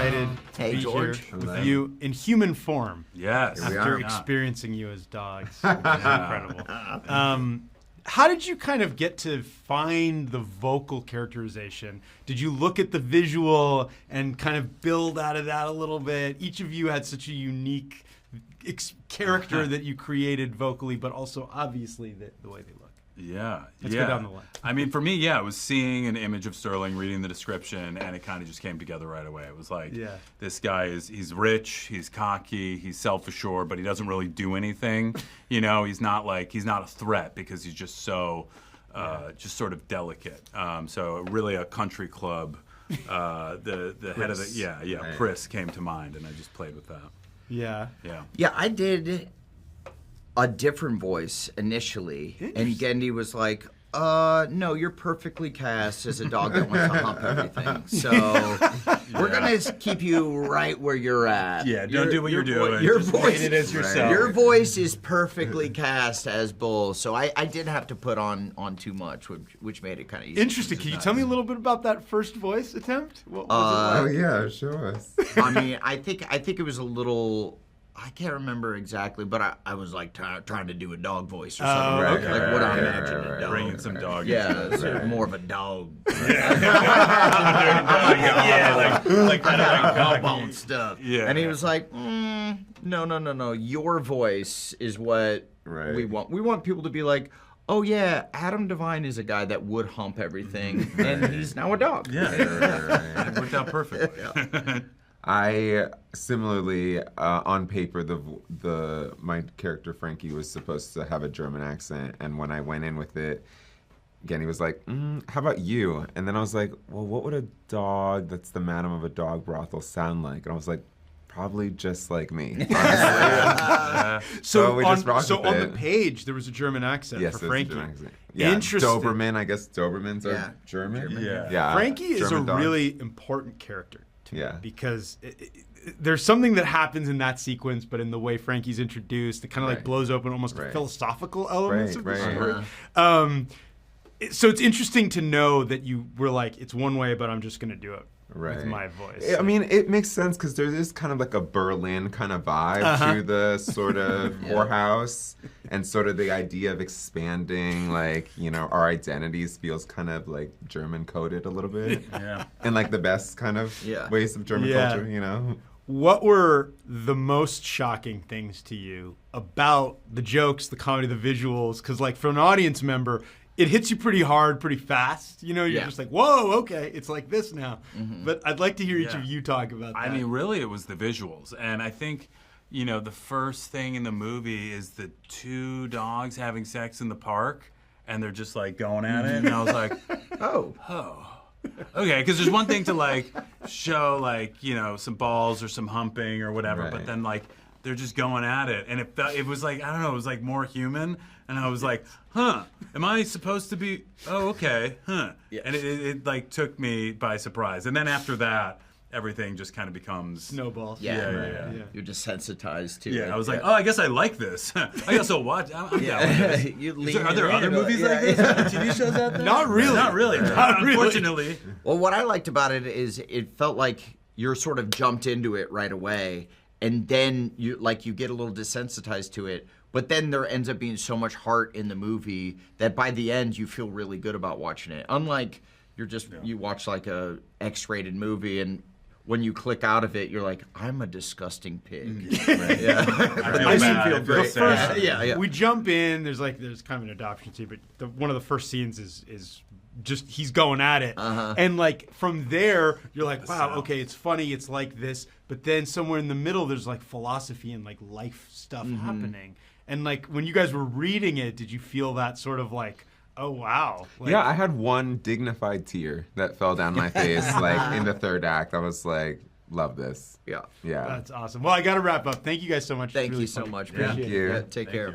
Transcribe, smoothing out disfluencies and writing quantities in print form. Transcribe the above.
excited to be George. here with you in human form. Yes. After experiencing you as dogs. It's incredible. How did you kind of get to find the vocal characterization? Did you look at the visual and kind of build out of that a little bit? Each of you had such a unique character that you created vocally, but also obviously the way they look. Yeah. Let's go down the line. I mean, for me, it was seeing an image of Sterling, reading the description, and it kind of just came together right away. It was like, this guy he's rich, he's cocky, he's self-assured, but he doesn't really do anything. He's not a threat because he's just so, just sort of delicate. So really a country club, the head of the, Chris came to mind, and I just played with that. Yeah. Yeah, I did a different voice initially, and Genndy was like, no, you're perfectly cast as a dog that wants to hump everything. So we're going to keep you right where you're at. Yeah, don't do what you're doing. Your just voice, it as yourself. Your voice is perfectly cast as Bull. So I did have to put on too much, which made it kind of easy. Interesting. Can you tell me a little bit about that first voice attempt? What was it like? Yeah, show us. I mean, I think it was a little... I can't remember exactly, but I was like trying to do a dog voice or something. What I imagine a dog. Bringing some dog. Yeah, more of a dog. Like kind of like bone stuff. Yeah. And he was like, no. Your voice is what we want. We want people to be like, oh yeah, Adam Devine is a guy that would hump everything, and he's now a dog. Yeah. It worked out perfectly. I similarly on paper my character Frankie was supposed to have a German accent, and when I went in with it, Genndy was like, "How about you?" And then I was like, "Well, what would a dog that's the madam of a dog brothel sound like?" And I was like, "Probably just like me." So we just rocked on with the it. page there was a German accent for Frankie. Yeah, Interesting. Doberman. I guess Dobermans are German. Yeah. Frankie is German a dogs. really important character. Yeah. Because there's something that happens in that sequence, but in the way Frankie's introduced, it kind of like blows open almost philosophical elements of the story. So it's interesting to know that you were like, it's one way, but I'm just going to do it with my voice. I mean, it makes sense because there is kind of like a Berlin kind of vibe to the sort of whorehouse, and sort of the idea of expanding, like, our identities feels kind of like German coded a little bit. And like the best kind of ways of German culture, What were the most shocking things to you about the jokes, the comedy, the visuals? Because like for an audience member, it hits you pretty hard, pretty fast. You're just like, whoa, okay, it's like this now. But I'd like to hear each of you talk about that. I mean, really, it was the visuals. And I think, the first thing in the movie is the two dogs having sex in the park, and they're just like going at it. And I was like, oh. Okay, because there's one thing to like show like, some balls or some humping or whatever, but then like they're just going at it. And it was like, I don't know, it was like more human. And I was like, am I supposed to be, okay, And it like took me by surprise. And then after that, everything just kind of becomes... snowballs. Yeah. You're desensitized to it. Yeah, I was like, oh, I guess I like this. I guess I'll watch. I'm down with this. Are there other movies like this? TV shows out there? Not really. Not really. Unfortunately. Well, what I liked about it is it felt like you're sort of jumped into it right away, and then you get a little desensitized to it, but then there ends up being so much heart in the movie that by the end you feel really good about watching it. Unlike you watch like a X-rated movie, and when you click out of it, you're like, I'm a disgusting pig. I feel great. We jump in. There's kind of an adoption scene, but one of the first scenes is just he's going at it, and like from there you're like, wow, okay, it's funny, it's like this, but then somewhere in the middle there's like philosophy and like life stuff happening, and like when you guys were reading it, did you feel that sort of like, oh wow? Like, I had one dignified tear that fell down my face like in the third act. I was like, love this. Yeah. That's awesome. Well, I got to wrap up. Thank you guys so much. Thank you so much. Thank you. Take care.